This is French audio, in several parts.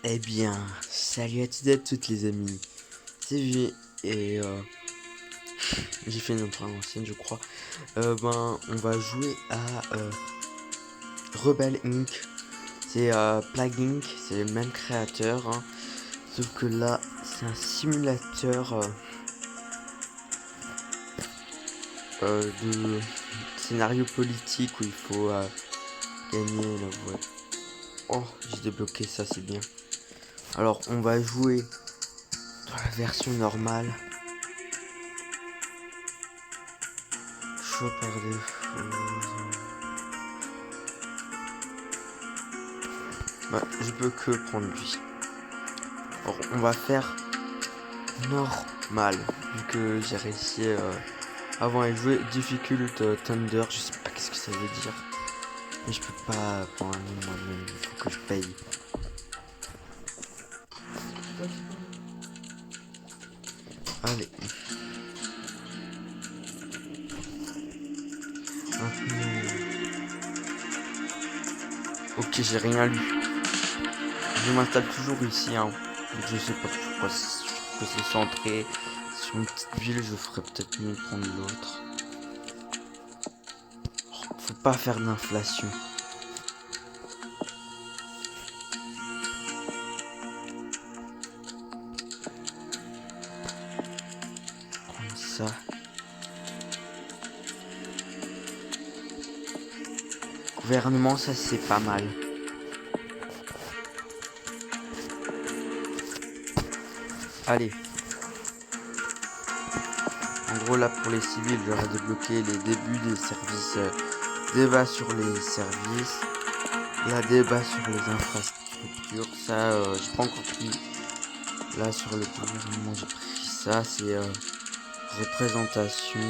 Eh bien, salut à toutes et à toutes les amis, c'est G et j'ai fait une intro à l'ancienne je crois. On va jouer à Rebel Inc. C'est Plague Inc, c'est le même créateur, hein. Sauf que là c'est un simulateur de scénario politique où il faut gagner la voie. Oh, j'ai débloqué ça, c'est bien. Alors on va jouer dans la version normale. Choix par défaut. Bah, je peux que prendre lui. Alors, on va faire normal, vu que j'ai réussi avant à jouer difficult Thunder. Je sais pas qu'est-ce que ça veut dire, mais je peux pas prendre un nom moi-même. Il faut que je paye. Allez. Maintenant. Ok, j'ai rien lu. Je m'installe toujours ici, hein. Je sais pas pourquoi. Je trouve que c'est centré sur une petite ville. Je ferais peut-être mieux de prendre l'autre. Faut pas faire d'inflation. Prendre ça. Gouvernement, ça c'est pas mal. Allez. En gros là pour les civils, j'aurais débloqué les débuts des services. Débat sur les services. Là débat sur les infrastructures. Ça j'ai pas encore pris. Là sur le gouvernement j'ai pris ça. C'est représentation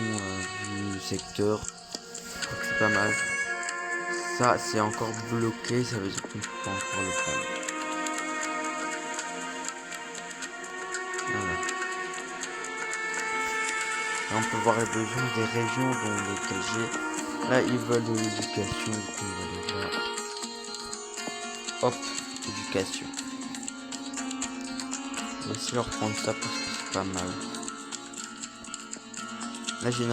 du secteur. Je crois que c'est pas mal. Ça c'est encore bloqué. Ça veut dire qu'on peut pas encore le prendre. Voilà. Là, on peut voir les besoins des régions dont lesquelles j'ai. Là, ils veulent de l'éducation, du coup, on va aller là. Hop, éducation. Je vais essayer de reprendre ça parce que c'est pas mal. Là, j'ai une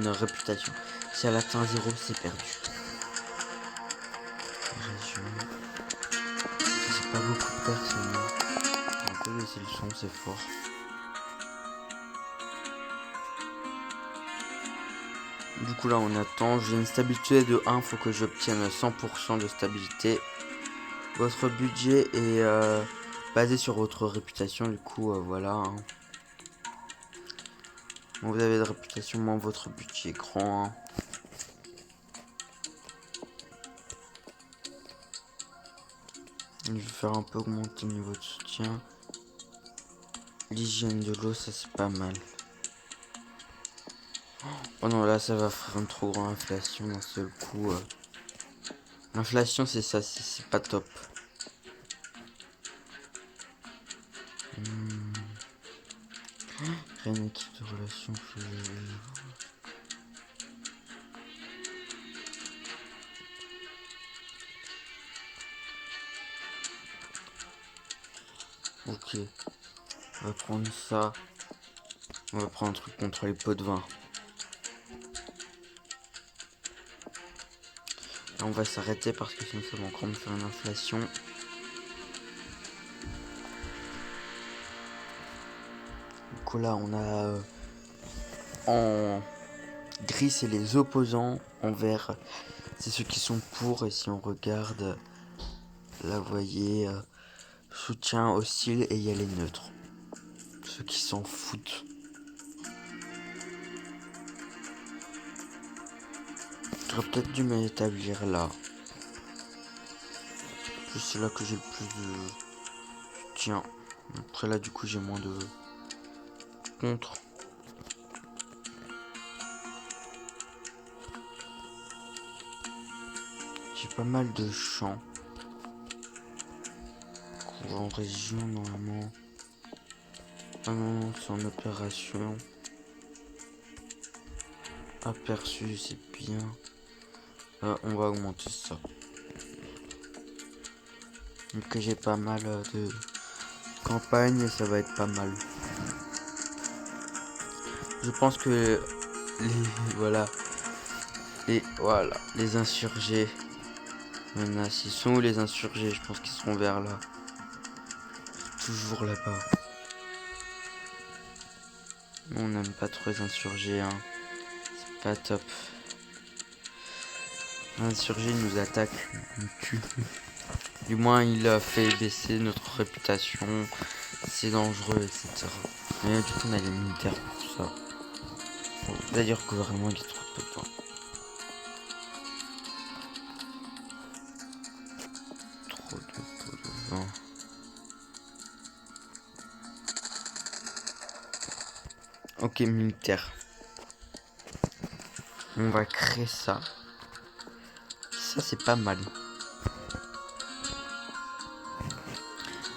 réputation. Si elle atteint 0, c'est perdu. Région. J'ai pas beaucoup de personnes. On peut laisser le son, c'est fort. Du coup là on attend, j'ai une stabilité de 1, faut que j'obtienne 100% de stabilité. Votre budget est basé sur votre réputation, du coup voilà. Hein. Bon, vous avez de réputation, moins votre budget est grand. Hein. Je vais faire un peu augmenter le niveau de soutien. L'hygiène de l'eau, ça c'est pas mal. Oh non, là ça va faire une trop grande inflation d'un seul coup. L'inflation c'est ça, c'est pas top. Rien équipe de relation. Ok. On va prendre ça. On va prendre un truc contre les pots de vin. Là, on va s'arrêter parce que sinon ça va encore me faire une inflation. Du coup là on a en gris c'est les opposants, en vert c'est ceux qui sont pour, et si on regarde là vous voyez soutien hostile, et il y a les neutres, ceux qui s'en foutent. J'aurais peut-être dû m'établir là. C'est là que j'ai le plus de soutien. Après là du coup j'ai moins de contre. J'ai pas mal de champs. En région normalement. Ah non, c'est en opération. Aperçu, c'est bien. On va augmenter ça. que j'ai pas mal de campagne et ça va être pas mal. Je pense que les insurgés menacent. Ils sont où les insurgés? Je pense qu'ils seront vers là. Toujours là-bas. On n'aime pas trop les insurgés, hein. C'est pas top. L'insurgé nous attaque, nous tue. Du moins, il a fait baisser notre réputation. C'est dangereux, etc. Mais du coup, on a les militaires pour ça. Bon, d'ailleurs, le gouvernement il est trop peu de temps. Trop de peu de vent. Ok, militaire. On va créer ça. Ça, c'est pas mal.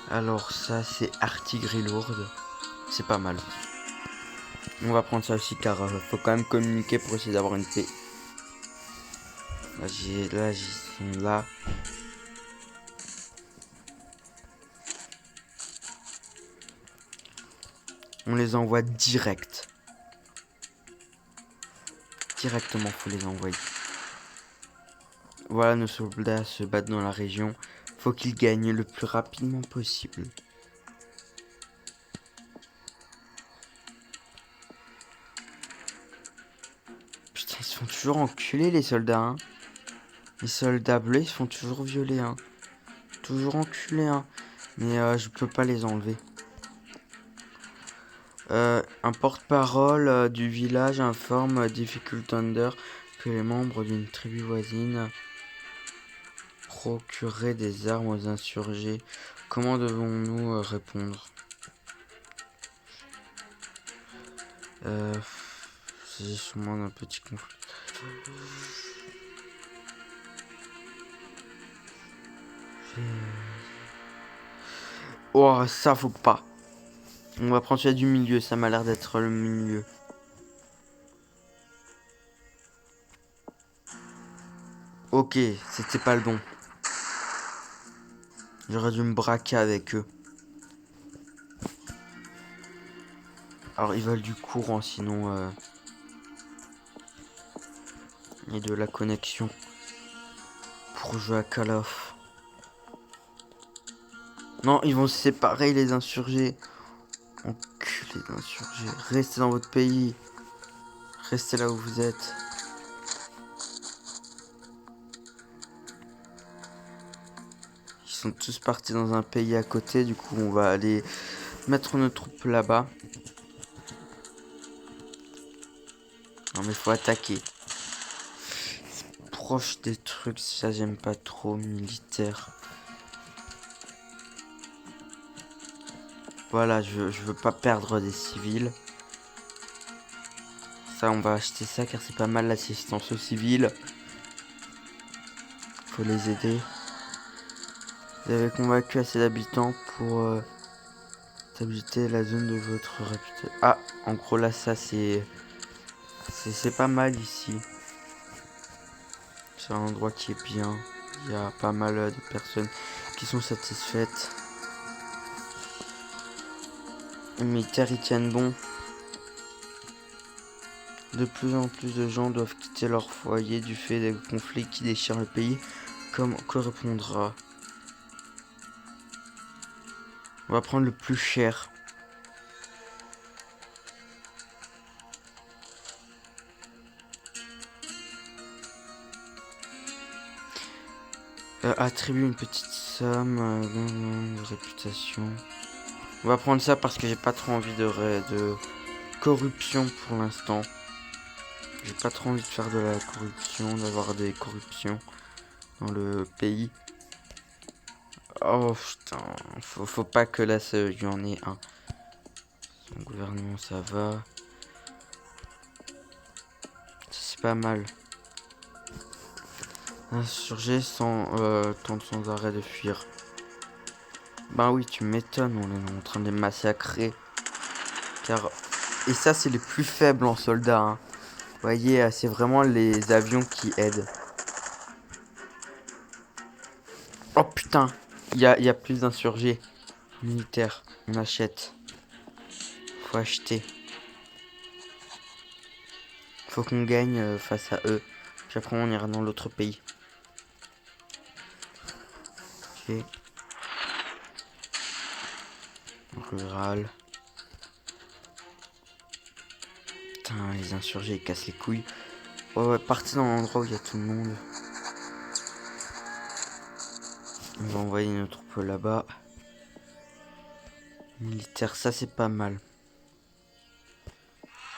Alors, ça, c'est artillerie lourde. C'est pas mal. On va prendre ça aussi car faut quand même communiquer pour essayer d'avoir une paix. Là, j'y sont là. On les envoie direct. Directement, faut les envoyer. Voilà, nos soldats se battent dans la région. Faut qu'ils gagnent le plus rapidement possible. Putain, ils se font toujours enculer les soldats, hein. Les soldats bleus, ils se font toujours violer, hein. Toujours enculés, hein. Mais je peux pas les enlever. Un porte-parole du village informe Difficult Thunder que les membres d'une tribu voisine procureraient des armes aux insurgés. Comment devons-nous répondre? C'est sûrement un petit conflit. Oh, ça faut pas. On va prendre celui du milieu, ça m'a l'air d'être le milieu. Ok, c'était pas le bon. J'aurais dû me braquer avec eux. Alors ils veulent du courant, sinon et de la connexion pour jouer à Call of. Non, ils vont se séparer les insurgés. Enculés d'insurgés. Restez dans votre pays. Restez là où vous êtes. Ils sont tous partis dans un pays à côté. Du coup, on va aller mettre nos troupes là-bas. Non, mais faut attaquer. Proche des trucs, ça j'aime pas trop. Militaire. Voilà, je veux pas perdre des civils. Ça, on va acheter ça car c'est pas mal l'assistance aux civils. Faut les aider. Vous avez convaincu assez d'habitants pour habiter la zone de votre réputation. Ah, en gros là, ça c'est pas mal ici. C'est un endroit qui est bien. Il y a pas mal de personnes qui sont satisfaites. Les militaires ils tiennent bon. De plus en plus de gens doivent quitter leur foyer du fait des conflits qui déchirent le pays. Que répondra? On va prendre le plus cher. Attribue une petite somme de réputation. On va prendre ça parce que j'ai pas trop envie de corruption pour l'instant. J'ai pas trop envie de faire de la corruption, d'avoir des corruptions dans le pays. Oh putain, faut pas que là il y en ait un. Son gouvernement ça va. C'est pas mal. Insurgés tentent sans arrêt de fuir. Ben oui, tu m'étonnes, on est en train de les massacrer. Et ça, c'est les plus faibles en soldats. Hein. Vous voyez, c'est vraiment les avions qui aident. Oh putain, Il y a plus d'insurgés militaires. On achète. Faut acheter. Faut qu'on gagne face à eux. Puis après on ira dans l'autre pays. Ok. Rural. Putain, les insurgés ils cassent les couilles. Ouais, partez dans l'endroit où il y a tout le monde. On va envoyer nos troupes là-bas. Militaire, ça c'est pas mal.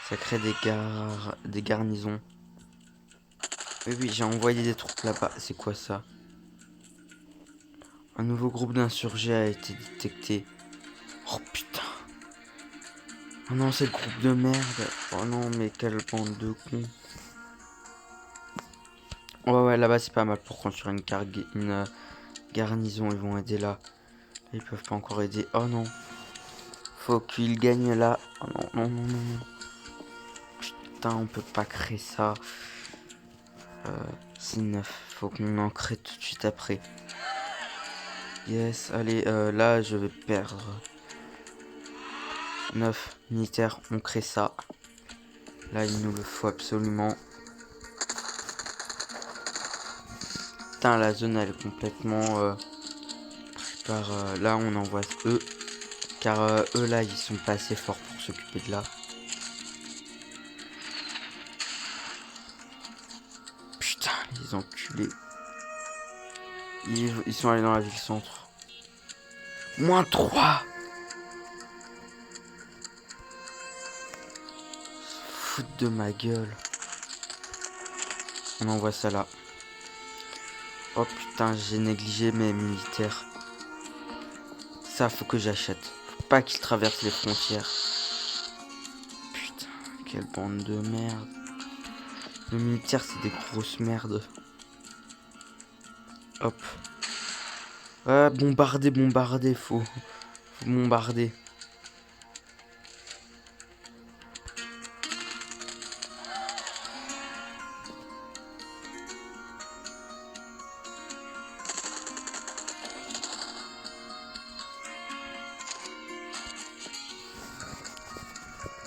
Ça crée des garnisons. Oui, j'ai envoyé des troupes là-bas. C'est quoi ça? Un nouveau groupe d'insurgés a été détecté. Oh putain. Oh non, c'est le groupe de merde. Oh non, mais quelle bande de cons. Ouais, là-bas c'est pas mal pour construire une garnison. Ils vont aider là. Ils peuvent pas encore aider. Oh non. Faut qu'ils gagnent là. Oh non. Putain, on peut pas créer ça. C'est 9. Faut qu'on en crée tout de suite après. Yes, allez, là je vais perdre 9 militaires. On crée ça. Là, il nous le faut absolument. Putain, la zone elle est complètement là on envoie eux. Car eux là ils sont pas assez forts pour s'occuper de là. Putain, les enculés. Ils sont allés dans la ville centre. -3. Foutre de ma gueule. On envoie ça là. Oh putain, j'ai négligé mes militaires. Ça, faut que j'achète. Faut pas qu'ils traversent les frontières. Putain, quelle bande de merde. Les militaires, c'est des grosses merdes. Hop. Bombarder, faut bombarder.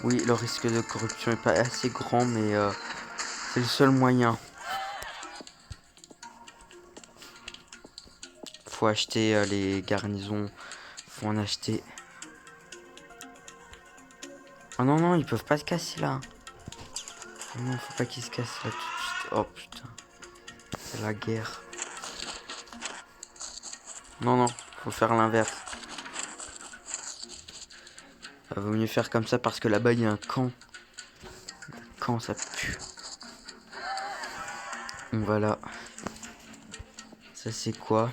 Oui, le risque de corruption est pas assez grand, mais c'est le seul moyen. Faut acheter les garnisons. Faut en acheter. Oh non, ils peuvent pas se casser là. Oh non, faut pas qu'ils se cassent là tout de suite. Oh putain. C'est la guerre. Non, faut faire l'inverse. Vaut mieux faire comme ça parce que là-bas il y a un camp. Le camp ça pue. Donc voilà. Ça c'est quoi?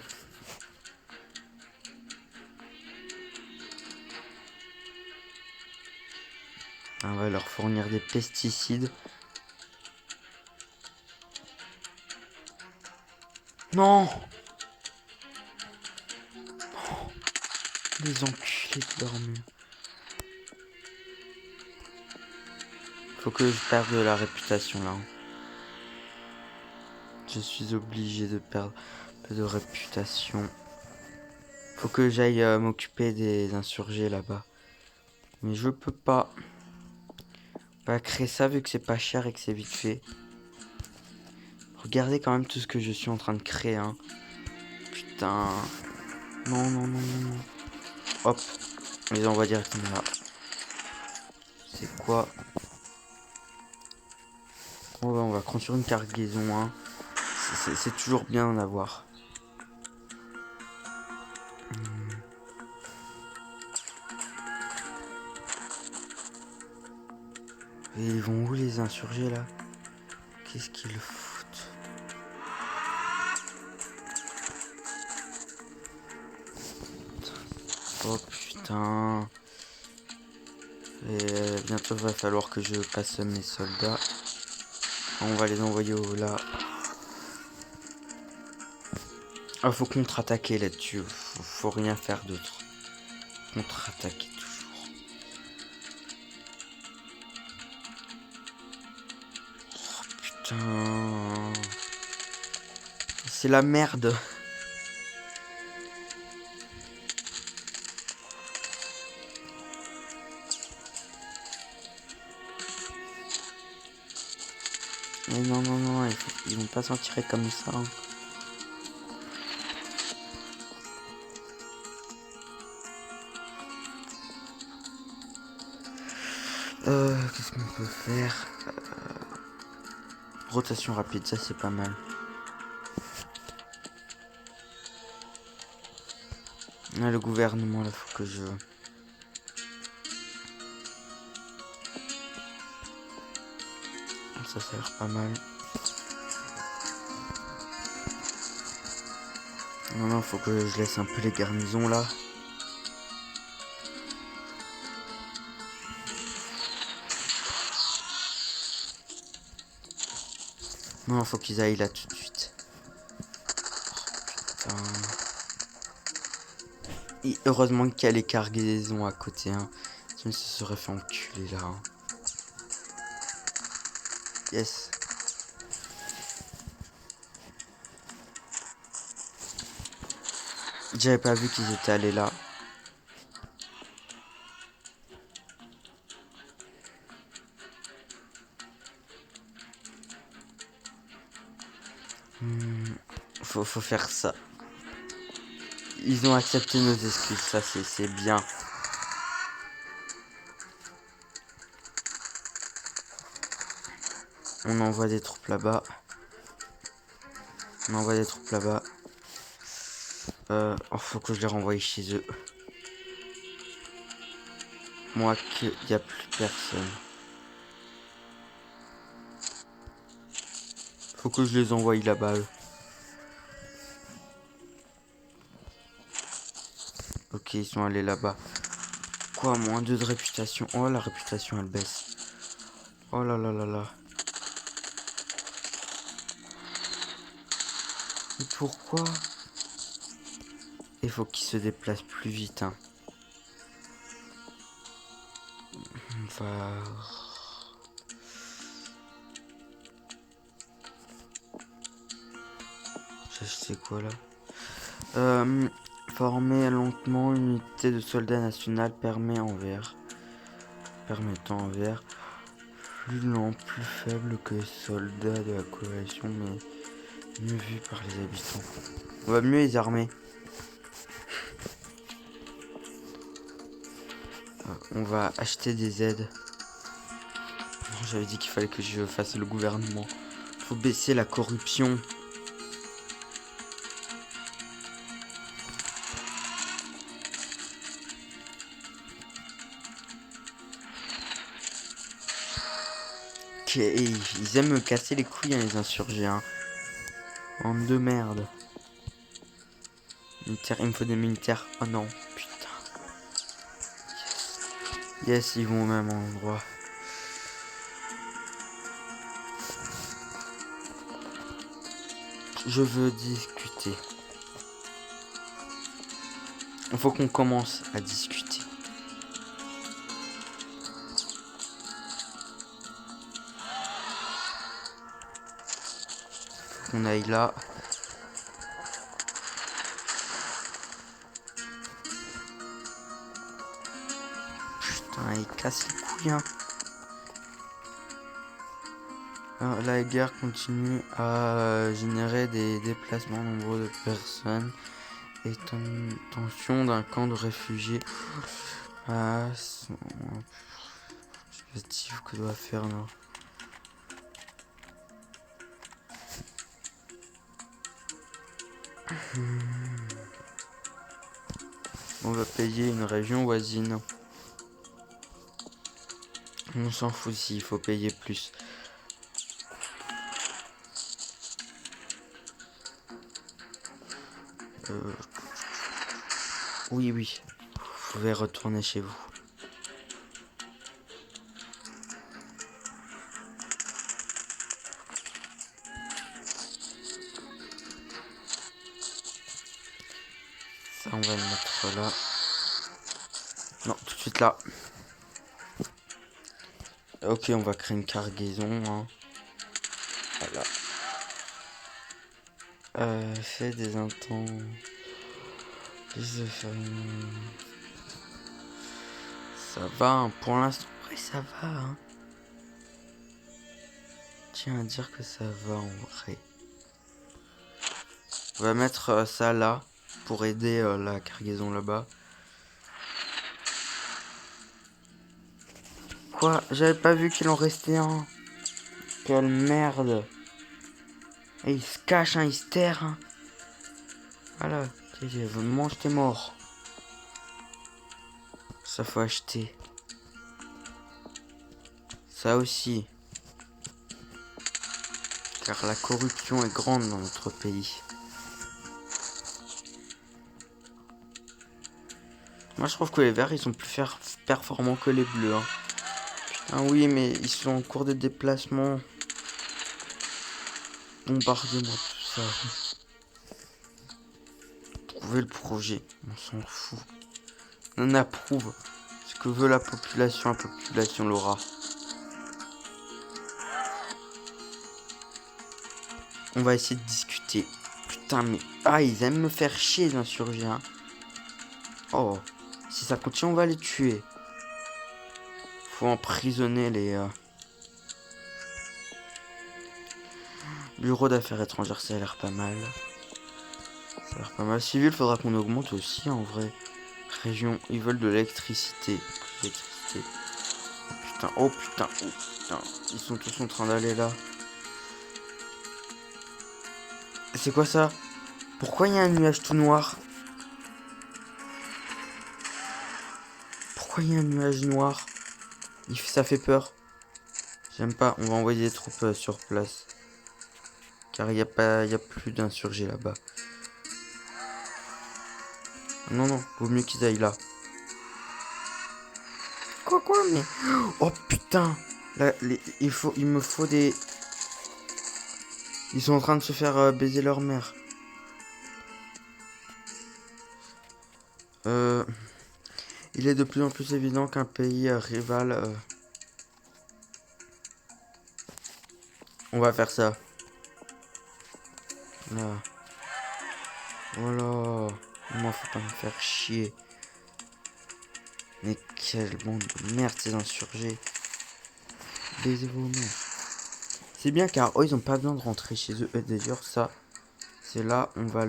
On va leur fournir des pesticides. Non, les enculés de leur mur. Faut que je perde de la réputation là. Je suis obligé de perdre un peu de réputation. Faut que j'aille m'occuper des insurgés là-bas. Mais je peux pas. On va créer ça vu que c'est pas cher et que c'est vite fait. Regardez quand même tout ce que je suis en train de créer. Hein. Putain. Non. Hop. On les envoie directement là. C'est quoi? Oh, bah, on va construire une cargaison. Hein. C'est toujours bien d'en avoir. Et ils vont où les insurgés là? Qu'est-ce qu'ils foutent? Oh putain. Et bientôt va falloir que je passe mes soldats. On va les envoyer là. Ah, faut contre-attaquer là-dessus. Faut rien faire d'autre. Contre-attaquer toujours. Oh putain. C'est la merde. Mais non, non, non, ils vont pas s'en tirer comme ça. Hein. Qu'est-ce qu'on peut faire? Rotation rapide, ça c'est pas mal. Ah, le gouvernement, là, faut que je... Ça a l'air pas mal. Non, non, faut que je laisse un peu les garnisons, là. Non, faut qu'ils aillent là tout de suite. Putain. Et heureusement qu'il y a les cargaisons à côté, hein. Sinon, ça se serait fait enculer, là. Hein. Yes. J'avais pas vu qu'ils étaient allés là. Faut faire ça. Ils ont accepté nos excuses, ça c'est bien. On envoie des troupes là-bas. On envoie des troupes là-bas. Faut que je les renvoie chez eux. Moi qu'il n'y a plus personne. Faut que je les envoie là-bas eux. Ok, ils sont allés là-bas. Quoi, moins 2 de réputation. Oh, la réputation elle baisse. Oh là là là là. Mais pourquoi? Il faut qu'ils se déplacent plus vite. Hein. On va... J'ai acheté quoi là? Former lentement une unité de soldats national permettant en vert. Plus lent, plus faible que les soldats de la coalition, mais mieux vu par les habitants. On va mieux les armer. On va acheter des aides. J'avais dit qu'il fallait que je fasse le gouvernement. Faut baisser la corruption. Ok, ils aiment me casser les couilles, hein, les insurgés. Hein. Bande de merde. Militaire, il me faut des militaires. Oh non, putain. Yes, ils vont au même endroit. Je veux discuter. Il faut qu'on commence à discuter. Faut qu'on aille là. Putain, il casse les couilles. Hein. Alors, la guerre continue à générer des déplacements nombreux de personnes et tension d'un camp de réfugiés. Ah, objectif que doit faire là. On va payer une région voisine. On s'en fout s'il faut payer plus. Oui, oui. Vous pouvez retourner chez vous. Ça, on va le mettre là. Non, tout de suite là. Ok, on va créer une cargaison. Hein. Voilà. Fait des intents. Ça va, hein. Pour l'instant, ouais, ça va. Hein. tiens à dire que ça va en vrai. On va mettre ça là pour aider la cargaison là-bas. Quoi? J'avais pas vu qu'il en restait un. Quelle merde. Et il se cache, hein, il se terre. Hein. Voilà. Mange tes morts. Ça faut acheter. Ça aussi. Car la corruption est grande dans notre pays. Moi je trouve que les verts ils sont plus performants que les bleus. Hein. Putain oui mais ils sont en cours de déplacement. Bombardez-moi tout ça. Trouvez le projet. On s'en fout. On approuve. Ce que veut la population l'aura. On va essayer de discuter. Putain mais... Ah ils aiment me faire chier les insurgés. Hein. Oh. Si ça continue on va les tuer. Faut emprisonner les... Bureau d'affaires étrangères, ça a l'air pas mal. Ça a l'air pas mal. Civil, faudra qu'on augmente aussi en vrai. Région, ils veulent de l'électricité. Oh putain, oh putain, oh putain. Ils sont tous en train d'aller là. C'est quoi ça? Pourquoi il y a un nuage tout noir? Pourquoi il y a un nuage noir? Ça fait peur. J'aime pas, on va envoyer des troupes sur place. Car il y a plus d'insurgés là-bas. Non, non, vaut mieux qu'ils aillent là. Quoi, mais... Oh putain! Là, il me faut des... Ils sont en train de se faire baiser leur mère. Il est de plus en plus évident qu'un pays rival... On va faire ça. Là. Voilà. Moi, faut pas me faire chier. Mais quelle bande de merde, ces insurgés. Baisez vos mères. C'est bien car ils ont pas besoin de rentrer chez eux. Et d'ailleurs, ça, c'est là, on va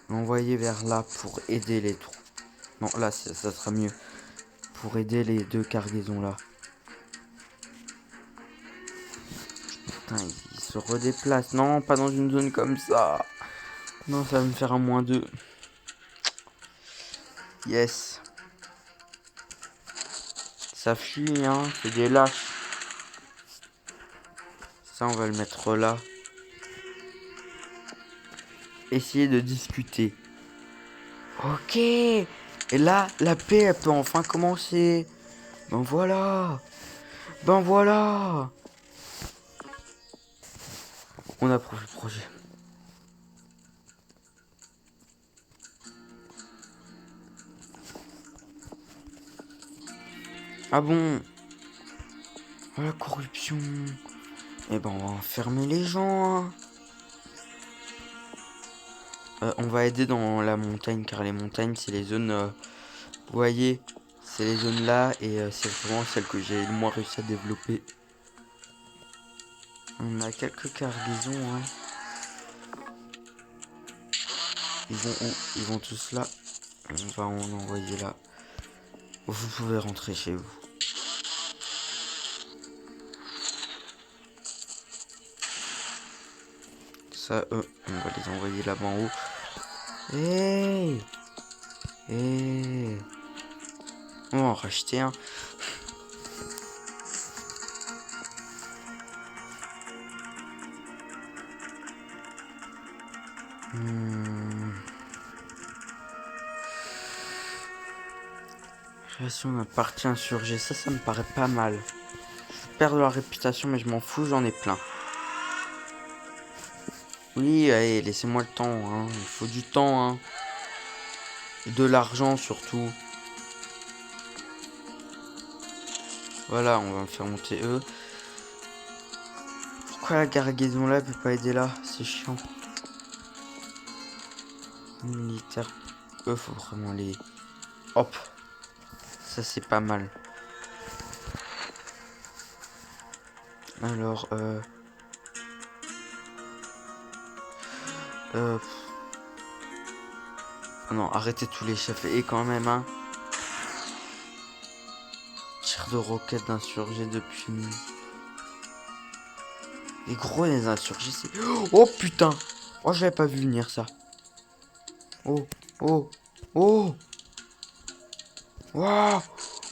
l'envoyer vers là pour aider les troupes. Non, là, ça sera mieux. Pour aider les deux cargaisons là. Putain, ils se redéplacent. Non, pas dans une zone comme ça. Non, ça va me faire un -2. Yes. Ça fuit, hein. C'est des lâches. Ça, on va le mettre là. Essayer de discuter. Ok. Et là, la paix, elle peut enfin commencer. Ben voilà. Ben voilà. On approuve le projet. Ah bon? La corruption. Eh ben, on va enfermer les gens. Hein. On va aider dans la montagne, car les montagnes, c'est les zones... vous voyez, c'est les zones là, et c'est vraiment celles que j'ai le moins réussi à développer. On a quelques cargaisons, hein. Ils vont où? Ils vont tous là. On va en envoyer là. Vous pouvez rentrer chez vous. Ça, on va les envoyer là-bas en haut. Hey! Hey! On va en racheter un. Création d'un parti insurgé, ça me paraît pas mal. Je perds de la réputation, mais je m'en fous, j'en ai plein. Oui, allez, laissez-moi le temps, hein. Il faut du temps, hein. Et de l'argent surtout. Voilà, on va me faire monter eux. Pourquoi la cargaison là peut pas aider là? C'est chiant. Militaire. Eux, faut vraiment les... Hop. Ça, c'est pas mal. Alors, non, arrêtez tous les chefs. Et quand même, hein. Tir de roquette d'insurgés depuis... Les gros, les insurgés, c'est... Oh, putain. Oh, j'avais pas vu venir, ça. Oh, oh, oh. Waouh.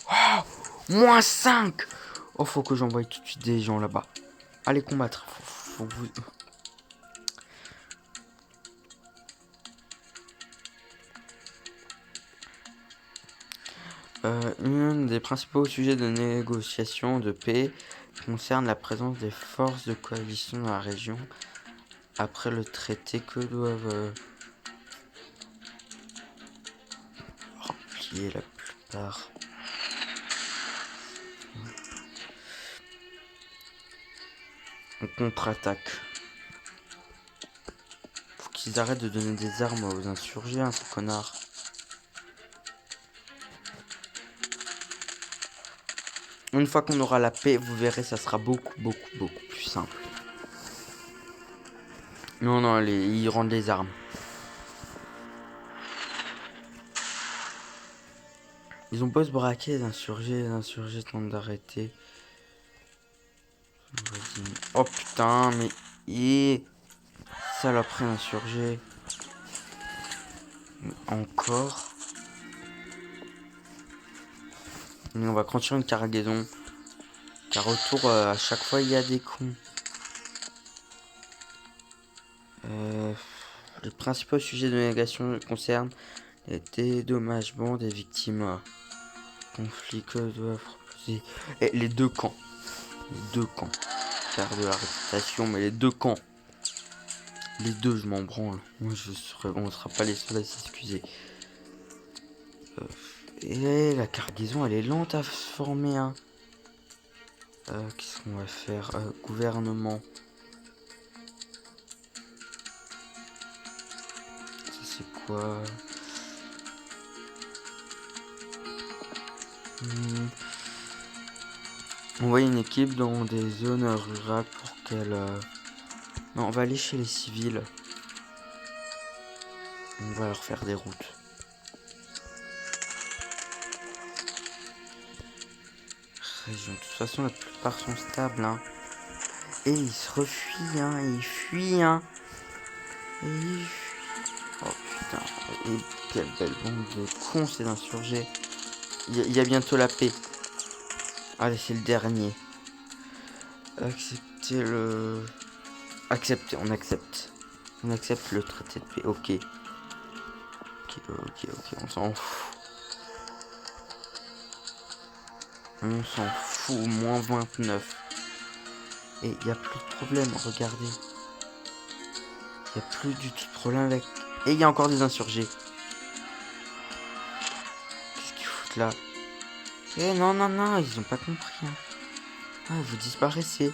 Waouh. -5. Oh, faut que j'envoie tout de suite des gens là-bas. Allez combattre. Faut que vous... Un des principaux sujets de négociation de paix concerne la présence des forces de coalition dans la région. Après le traité, que doivent remplir la plupart. On contre-attaque. Faut qu'ils arrêtent de donner des armes aux insurgés, hein, ces connards. Une fois qu'on aura la paix, vous verrez, ça sera beaucoup plus simple. Non, non, ils rendent les armes. Ils ont beau se braquer, les insurgés tentent d'arrêter. Oh putain, mais... Saloperie insurgé. Encore. Mais on va continuer une cargaison. Car autour, à chaque fois, il y a des cons. Les principaux sujets de négation concernent les dédommagements des victimes. Conflit que doivent proposer. Et les deux camps. Les deux camps. Faire de la réputation, mais les deux camps. Les deux, je m'en branle. Moi, on ne sera pas les seuls à s'excuser. Et la cargaison, elle est lente à se former. Hein. Qu'est-ce qu'on va faire? Gouvernement. Ça, c'est quoi? Envoyer une équipe dans des zones rurales pour qu'elle... Non, on va aller chez les civils. On va leur faire des routes. Région. De toute façon, la plupart sont stables. Hein. Et ils se refuient. Hein. Et ils fuient. Hein. Et ils fuient. Oh putain. Et quelle belle bande de cons, ces insurgés. Il y a bientôt la paix. Allez, c'est le dernier. Accepter le... Accepter, on accepte. On accepte le traité de paix. Ok. Ok, on s'en fout. On s'en fout, -29. Et il n'y a plus de problème, regardez. Il n'y a plus du tout de problème avec... Et il y a encore des insurgés. Qu'est-ce qu'ils foutent là? Eh non, ils ont pas compris. Hein. Ah, vous disparaissez.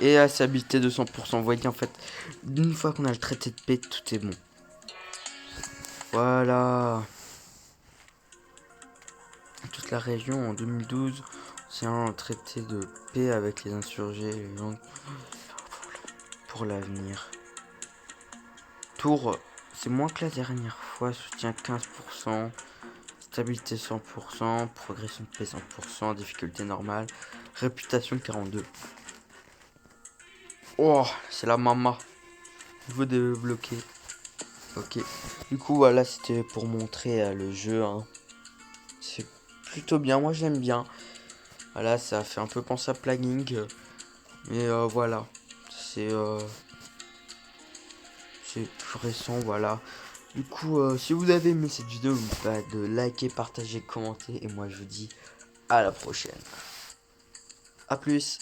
Et à s'habiter de 100%. Vous voyez, en fait, une fois qu'on a le traité de paix, tout est bon. Voilà. Toute la région, en 2012, c'est un traité de paix avec les insurgés pour l'avenir. Tour, c'est moins que la dernière fois. Soutien 15%. Stabilité 100%. Progression de paix 100%. Difficulté normale. Réputation 42. Oh, c'est la mama. Niveau débloqué. Ok. Du coup, voilà, c'était pour montrer le jeu. Hein. C'est plutôt bien. Moi, j'aime bien. Voilà, ça fait un peu penser à Plague. Mais voilà. C'est plus récent, voilà. Du coup, si vous avez aimé cette vidéo, n'oubliez pas de liker, partager, commenter. Et moi, je vous dis à la prochaine. A plus.